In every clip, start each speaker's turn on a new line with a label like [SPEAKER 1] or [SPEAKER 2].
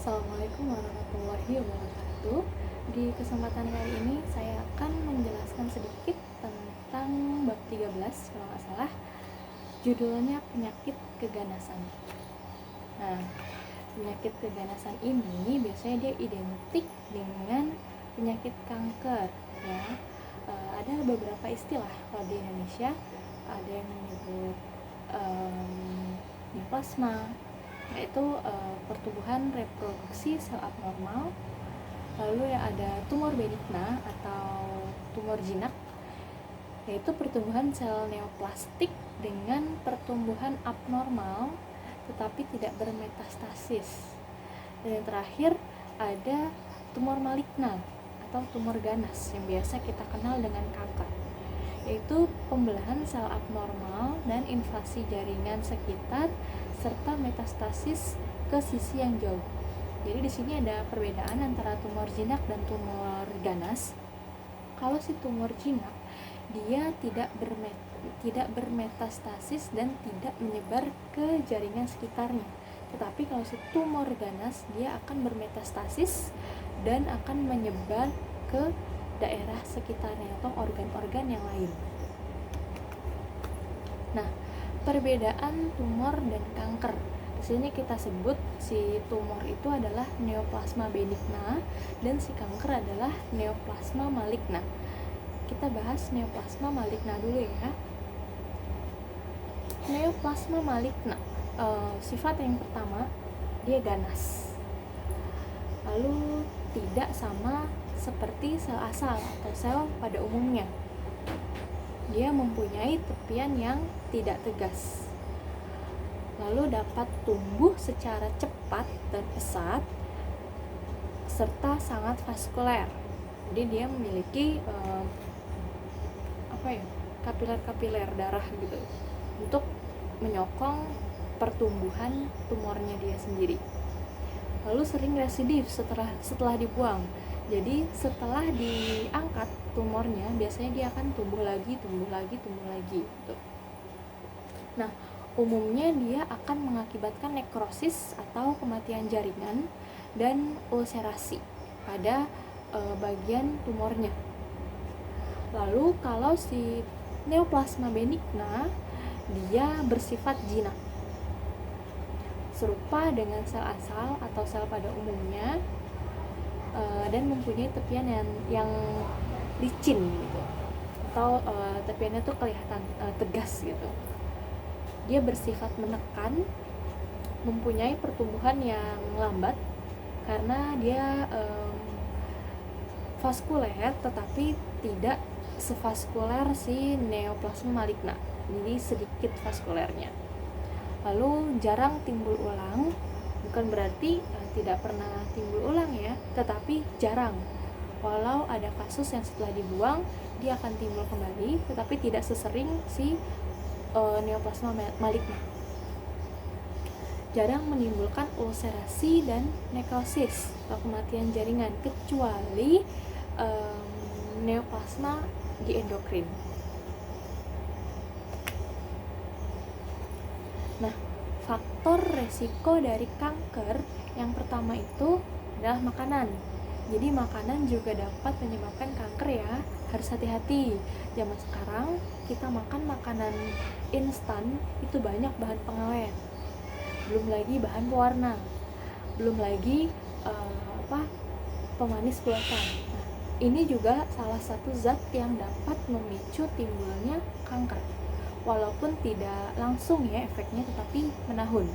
[SPEAKER 1] Assalamualaikum warahmatullahi wabarakatuh. Di kesempatan kali ini saya akan menjelaskan sedikit tentang bab 13 kalau nggak salah. Judulnya penyakit keganasan. Nah, penyakit keganasan ini biasanya dia identik dengan penyakit kanker ya. Ada beberapa istilah kalau di Indonesia, ada yang menyebut neoplasma, yaitu pertumbuhan reproduksi sel abnormal. Lalu yang ada tumor benigna atau tumor jinak, yaitu pertumbuhan sel neoplastik dengan pertumbuhan abnormal tetapi tidak bermetastasis. Dan yang terakhir ada tumor maligna atau tumor ganas yang biasa kita kenal dengan kanker, yaitu pembelahan sel abnormal dan invasi jaringan sekitar serta metastasis ke sisi yang jauh. Jadi di sini ada perbedaan antara tumor jinak dan tumor ganas. Kalau si tumor jinak dia tidak bermetastasis dan tidak menyebar ke jaringan sekitarnya. Tetapi kalau si tumor ganas dia akan bermetastasis dan akan menyebar ke daerah sekitarnya atau organ-organ yang lain. Nah, perbedaan tumor dan kanker. Di sini kita sebut si tumor itu adalah neoplasma benigna dan si kanker adalah neoplasma maligna. Kita bahas neoplasma maligna dulu ya. Neoplasma maligna, sifat yang pertama dia ganas. Lalu tidak sama seperti sel asal atau sel pada umumnya. Dia mempunyai tepian yang tidak tegas. Lalu dapat tumbuh secara cepat dan pesat serta sangat vaskuler. Jadi dia memiliki kapiler-kapiler darah gitu untuk menyokong pertumbuhan tumornya dia sendiri. Lalu sering residif setelah dibuang. Jadi setelah diangkat tumornya biasanya dia akan tumbuh lagi gitu. Nah, umumnya dia akan mengakibatkan nekrosis atau kematian jaringan dan ulserasi pada bagian tumornya. Lalu kalau si neoplasma benigna dia bersifat jinak, serupa dengan sel asal atau sel pada umumnya, dan mempunyai tepian yang licin gitu, atau tepiannya tuh kelihatan tegas gitu. Dia bersifat menekan, mempunyai pertumbuhan yang lambat karena dia vaskuler tetapi tidak sevaskuler si neoplasma maligna, jadi sedikit vaskulernya. Lalu jarang timbul ulang, bukan berarti tidak pernah timbul ulang ya, tetapi jarang. Walau ada kasus yang setelah dibuang dia akan timbul kembali, tetapi tidak sesering si neoplasma maligna. Jarang menimbulkan ulserasi dan nekrosis atau kematian jaringan, kecuali neoplasma di endokrin. Nah, faktor resiko dari kanker yang pertama itu adalah makanan. Jadi makanan juga dapat menyebabkan kanker ya, harus hati-hati. Zaman sekarang kita makan makanan instan itu banyak bahan pengawet, belum lagi bahan pewarna, belum lagi pemanis buatan. Nah, ini juga salah satu zat yang dapat memicu timbulnya kanker, walaupun tidak langsung ya efeknya, tetapi menahun.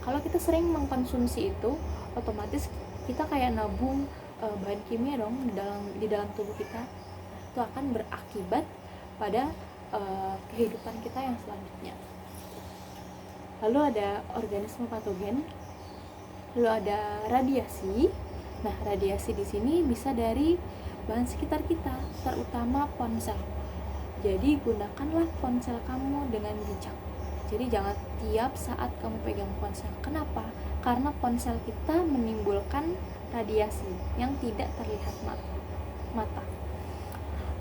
[SPEAKER 1] Kalau kita sering mengkonsumsi itu, otomatis kita kayak nabung bahan kimia dong di dalam tubuh kita. Itu akan berakibat pada kehidupan kita yang selanjutnya. Lalu ada organisme patogen, lalu ada radiasi. Nah, radiasi di sini bisa dari bahan sekitar kita, terutama ponsel. Jadi gunakanlah ponsel kamu dengan bijak. Jadi jangan tiap saat kamu pegang ponsel. Kenapa? Karena ponsel kita menimbulkan radiasi yang tidak terlihat mata.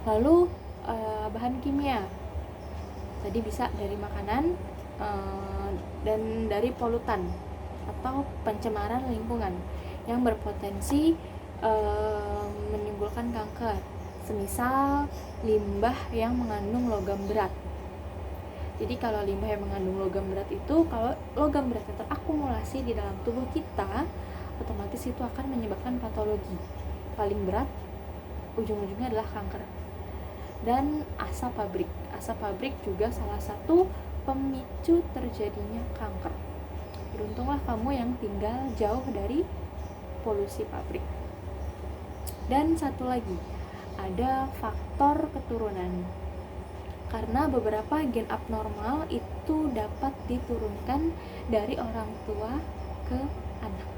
[SPEAKER 1] Lalu bahan kimia. Tadi bisa dari makanan dan dari polutan atau pencemaran lingkungan. yang berpotensi menimbulkan kanker. Semisal limbah yang mengandung logam berat. Jadi kalau limbah yang mengandung logam berat itu, kalau logam beratnya terakumulasi di dalam tubuh kita, otomatis itu akan menyebabkan patologi. Paling berat ujung-ujungnya adalah kanker. Dan asap pabrik juga salah satu pemicu terjadinya kanker. Beruntunglah kamu yang tinggal jauh dari polusi pabrik. Dan satu lagi, ada faktor keturunan. Karena beberapa gen abnormal itu dapat diturunkan dari orang tua ke anak.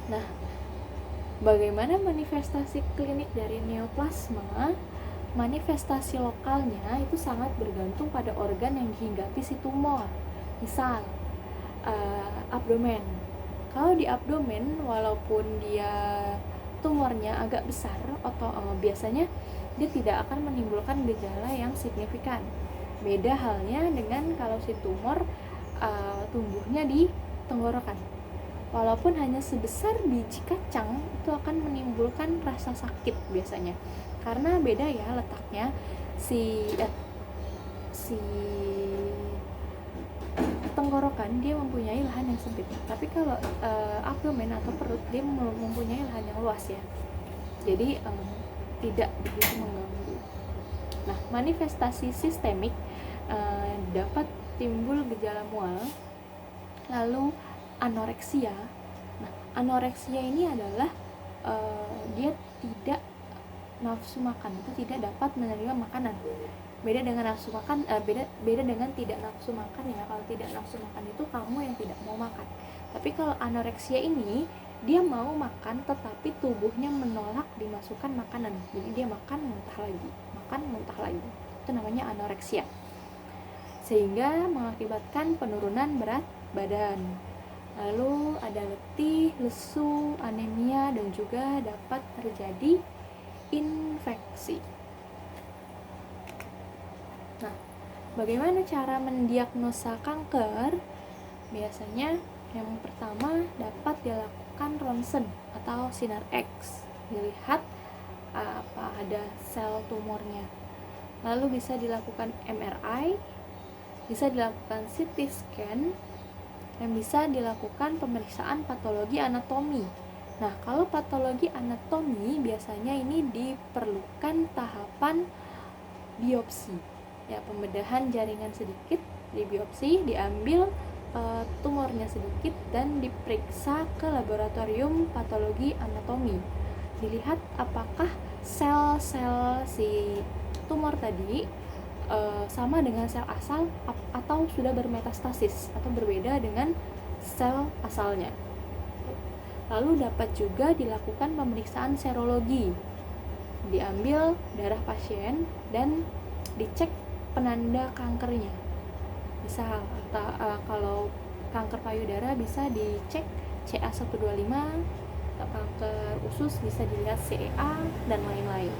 [SPEAKER 1] Nah, bagaimana manifestasi klinik dari neoplasma? Manifestasi lokalnya itu sangat bergantung pada organ yang dihinggapi si tumor. Misal, abdomen. Kalau di abdomen, walaupun dia tumornya agak besar, atau biasanya dia tidak akan menimbulkan gejala yang signifikan. Beda halnya dengan kalau si tumor tumbuhnya di tenggorokan. Walaupun hanya sebesar biji kacang, itu akan menimbulkan rasa sakit biasanya. Karena beda ya letaknya si tenggorokan dia mempunyai lahan yang sempit, tapi kalau abdomen atau perut dia mempunyai lahan yang luas ya, jadi tidak begitu mengganggu. Nah, manifestasi sistemik dapat timbul gejala mual, lalu anoreksia. Nah, anoreksia ini adalah dia tidak nafsu makan, itu tidak dapat menerima makanan. Beda dengan nafsu makan, beda dengan tidak nafsu makan ya. Kalau tidak nafsu makan itu kamu yang tidak mau makan. Tapi kalau anoreksia ini dia mau makan tetapi tubuhnya menolak dimasukkan makanan. Jadi dia makan muntah lagi. Itu namanya anoreksia. Sehingga mengakibatkan penurunan berat badan. Lalu ada letih, lesu, anemia, dan juga dapat terjadi infeksi. Nah, bagaimana cara mendiagnosa kanker? Biasanya yang pertama dapat dilakukan ronsen atau sinar X, dilihat apa ada sel tumornya. Lalu bisa dilakukan MRI, bisa dilakukan CT scan, dan bisa dilakukan pemeriksaan patologi anatomi. Nah, kalau patologi anatomi biasanya ini diperlukan tahapan biopsi. Ya, pembedahan jaringan sedikit, di biopsi, diambil tumornya sedikit dan diperiksa ke laboratorium patologi anatomi. Dilihat apakah sel-sel si tumor tadi sama dengan sel asal atau sudah bermetastasis atau berbeda dengan sel asalnya. Lalu dapat juga dilakukan pemeriksaan serologi. Diambil darah pasien dan dicek penanda kankernya. Misal kalau kanker payudara bisa dicek CA125, atau kanker usus bisa dilihat CEA dan lain-lain.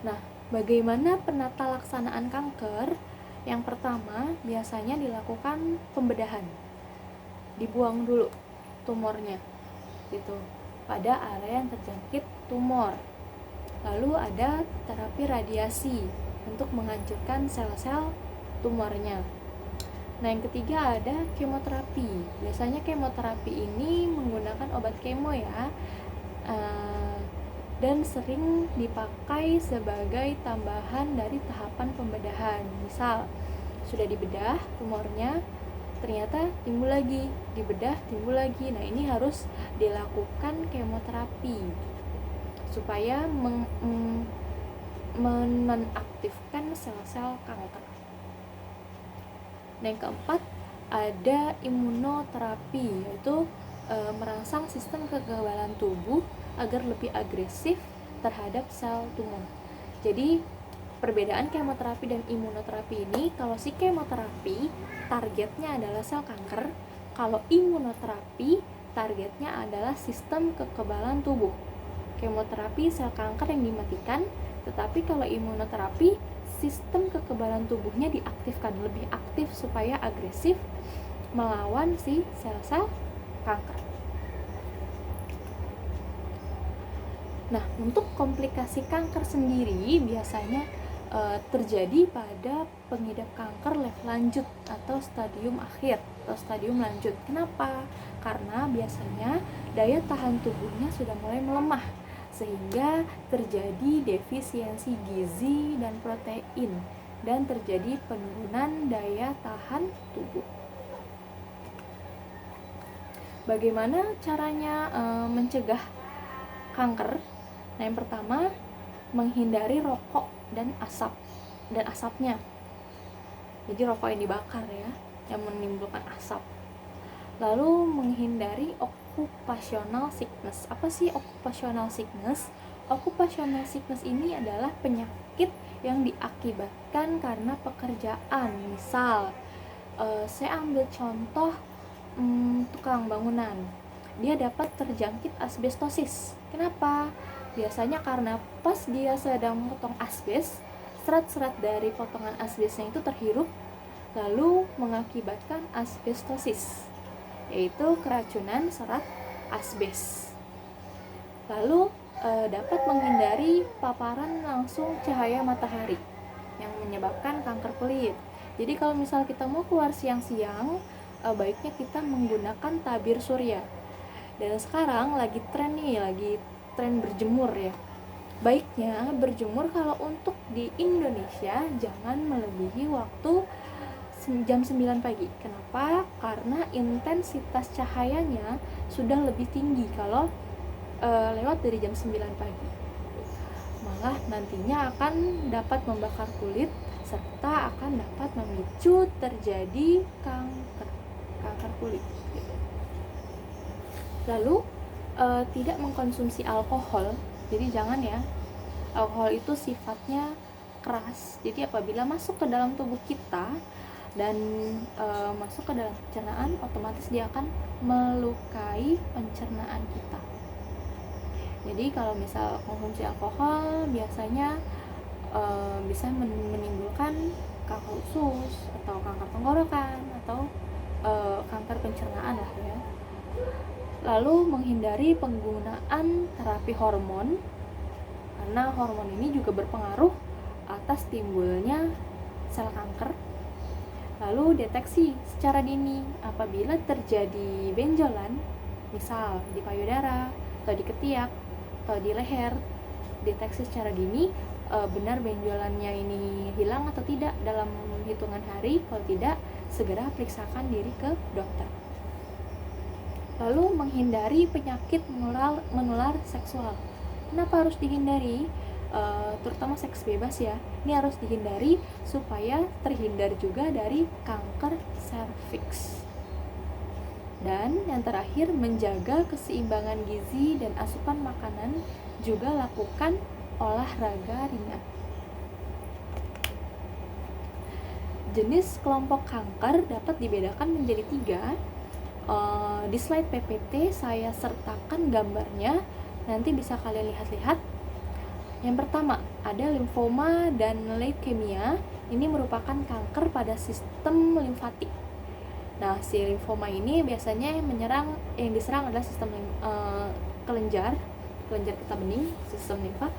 [SPEAKER 1] Nah, bagaimana penata laksanaan kanker? Yang pertama, biasanya dilakukan pembedahan. Dibuang dulu tumornya gitu pada area yang terjangkit tumor. Lalu ada terapi radiasi untuk menghancurkan sel-sel tumornya. Nah, yang ketiga ada kemoterapi. Biasanya kemoterapi ini menggunakan obat kemo ya, dan sering dipakai sebagai tambahan dari tahapan pembedahan. Misal, sudah dibedah tumornya, ternyata timbul lagi, dibedah timbul lagi. Nah, ini harus dilakukan kemoterapi supaya menonaktifkan sel-sel kanker. Dan yang keempat ada imunoterapi, yaitu merangsang sistem kekebalan tubuh agar lebih agresif terhadap sel tumor. Jadi perbedaan kemoterapi dan imunoterapi ini, kalau si kemoterapi targetnya adalah sel kanker, kalau imunoterapi targetnya adalah sistem kekebalan tubuh. Kemoterapi sel kanker yang dimatikan, tetapi kalau imunoterapi sistem kekebalan tubuhnya diaktifkan, lebih aktif supaya agresif melawan si sel-sel kanker. Nah, untuk komplikasi kanker sendiri biasanya terjadi pada pengidap kanker level lanjut atau stadium akhir atau stadium lanjut. Kenapa? Karena biasanya daya tahan tubuhnya sudah mulai melemah sehingga terjadi defisiensi gizi dan protein dan terjadi penurunan daya tahan tubuh. Bagaimana caranya mencegah kanker? Nah, yang pertama, menghindari rokok dan asapnya. Jadi rokok yang dibakar ya, yang menimbulkan asap. Lalu menghindari occupational sickness. Apa sih occupational sickness? Occupational sickness ini adalah penyakit yang diakibatkan karena pekerjaan. Misal, saya ambil contoh tukang bangunan. Dia dapat terjangkit asbestosis. Kenapa? Biasanya karena pas dia sedang memotong asbes, serat-serat dari potongan asbesnya itu terhirup, lalu mengakibatkan asbestosis, yaitu keracunan serat asbes. Lalu dapat menghindari paparan langsung cahaya matahari yang menyebabkan kanker kulit. Jadi kalau misal kita mau keluar siang-siang, baiknya kita menggunakan tabir surya. Dan sekarang lagi tren berjemur ya. Baiknya berjemur kalau untuk di Indonesia jangan melebihi waktu jam 9 pagi. Kenapa? Karena intensitas cahayanya sudah lebih tinggi kalau lewat dari jam 9 pagi. Malah nantinya akan dapat membakar kulit serta akan dapat memicu terjadi kanker kulit. Lalu tidak mengkonsumsi alkohol. Jadi jangan ya, alkohol itu sifatnya keras. Jadi apabila masuk ke dalam tubuh kita dan masuk ke dalam pencernaan, otomatis dia akan melukai pencernaan kita. Jadi kalau misal konsumsi alkohol biasanya bisa menimbulkan kanker usus atau kanker tenggorokan atau kanker pencernaan lah ya. Lalu menghindari penggunaan terapi hormon, karena hormon ini juga berpengaruh atas timbulnya sel kanker. Lalu deteksi secara dini apabila terjadi benjolan, misal di payudara atau di ketiak atau di leher. Deteksi secara dini benar benjolannya ini hilang atau tidak dalam hitungan hari. Kalau tidak, segera periksakan diri ke dokter. Lalu menghindari penyakit menular seksual. Kenapa harus dihindari? Terutama seks bebas ya. Ini harus dihindari supaya terhindar juga dari kanker serviks. Dan yang terakhir, menjaga keseimbangan gizi dan asupan makanan, juga lakukan olahraga ringan. Jenis kelompok kanker dapat dibedakan menjadi 3. Di slide PPT saya sertakan gambarnya, nanti bisa kalian lihat-lihat. Yang pertama, ada limfoma dan leukemia. Ini merupakan kanker pada sistem limfatik. Nah, si limfoma ini biasanya yang diserang adalah sistem kelenjar getah bening, sistem limfe.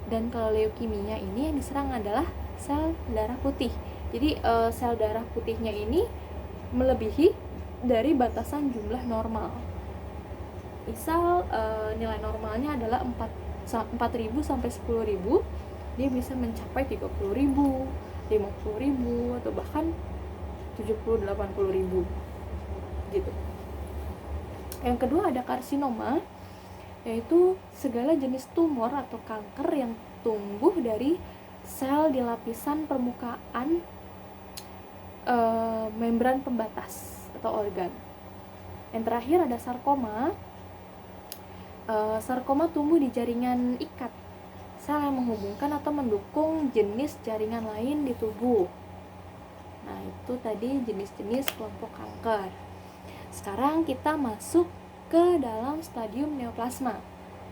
[SPEAKER 1] Dan kalau leukemia ini yang diserang adalah sel darah putih. Jadi sel darah putihnya ini melebihi dari batasan jumlah normal. Misal nilai normalnya adalah 4.000 sampai 10.000, dia bisa mencapai 30.000, 50.000 atau bahkan 70-80.000 gitu. Yang kedua ada karsinoma, yaitu segala jenis tumor atau kanker yang tumbuh dari sel di lapisan permukaan membran pembatas atau organ. Yang terakhir ada sarkoma. Sarkoma tumbuh di jaringan ikat sel yang menghubungkan atau mendukung jenis jaringan lain di tubuh. Nah, itu tadi jenis-jenis kelompok kanker. Sekarang kita masuk ke dalam stadium neoplasma.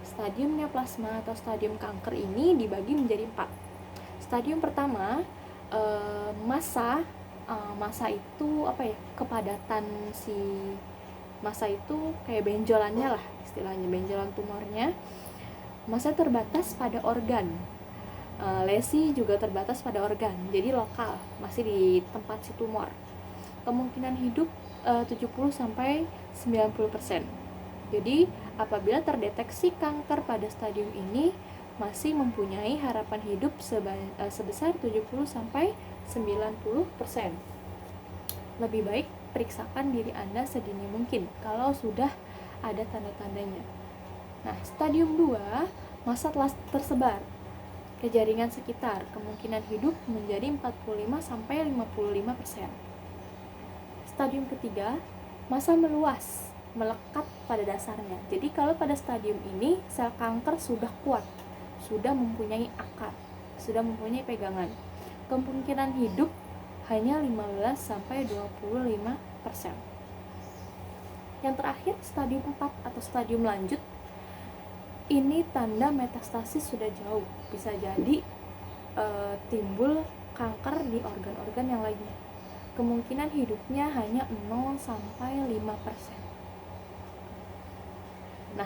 [SPEAKER 1] Stadium neoplasma atau stadium kanker ini dibagi menjadi 4. Stadium pertama, massa itu apa ya, kepadatan si massa itu kayak benjolannya lah istilahnya, benjolan tumornya. Massa terbatas pada organ, lesi juga terbatas pada organ, jadi lokal, masih di tempat si tumor. Kemungkinan hidup 70-90%. Jadi apabila terdeteksi kanker pada stadium ini, masih mempunyai harapan hidup sebesar 70-90%. Lebih baik periksakan diri Anda sedini mungkin kalau sudah ada tanda-tandanya. Nah, stadium 2, massa telah tersebar ke jaringan sekitar, kemungkinan hidup menjadi 45-55%. Stadium ketiga, massa meluas, melekat pada dasarnya. Jadi kalau pada stadium ini sel kanker sudah kuat, sudah mempunyai akar, sudah mempunyai pegangan. Kemungkinan hidup hanya 15-25%. Yang terakhir, stadium 4 atau stadium lanjut. Ini tanda metastasis sudah jauh, bisa jadi timbul kanker di organ-organ yang lainnya. Kemungkinan hidupnya hanya 0-5%. Nah,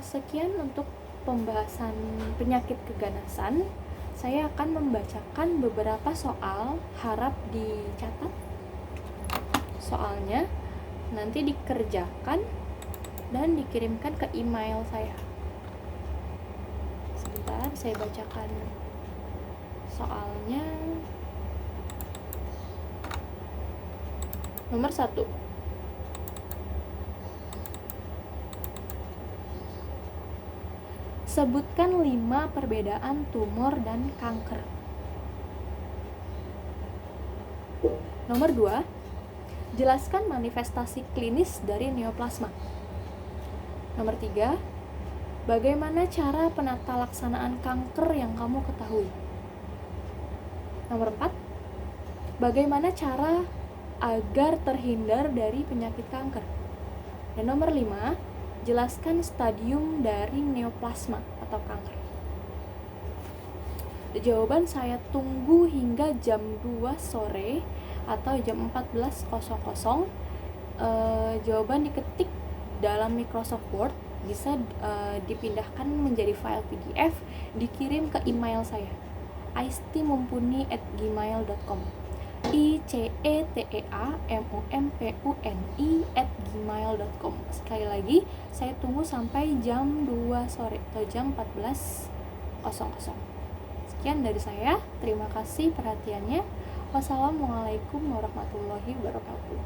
[SPEAKER 1] sekian untuk pembahasan penyakit keganasan. Saya akan membacakan beberapa soal, harap dicatat soalnya, nanti dikerjakan dan dikirimkan ke email saya. Sebentar, saya bacakan soalnya. Nomor 1. Sebutkan 5 perbedaan tumor dan kanker. Nomor 2. Jelaskan manifestasi klinis dari neoplasma. Nomor 3. Bagaimana cara penata laksanaan kanker yang kamu ketahui? Nomor 4. Bagaimana cara agar terhindar dari penyakit kanker? Dan nomor 5, jelaskan stadium dari neoplasma atau kanker. Jawaban saya tunggu hingga jam 2 sore atau jam 14.00. Jawaban diketik dalam Microsoft Word, bisa dipindahkan menjadi file PDF, dikirim ke email saya, aistimumpuni@gmail.com, ICETEAMUMPUNI@gmail.com. Sekali lagi, saya tunggu sampai jam 2 sore atau jam 14.00. Sekian dari saya, terima kasih perhatiannya. Wassalamualaikum warahmatullahi wabarakatuh.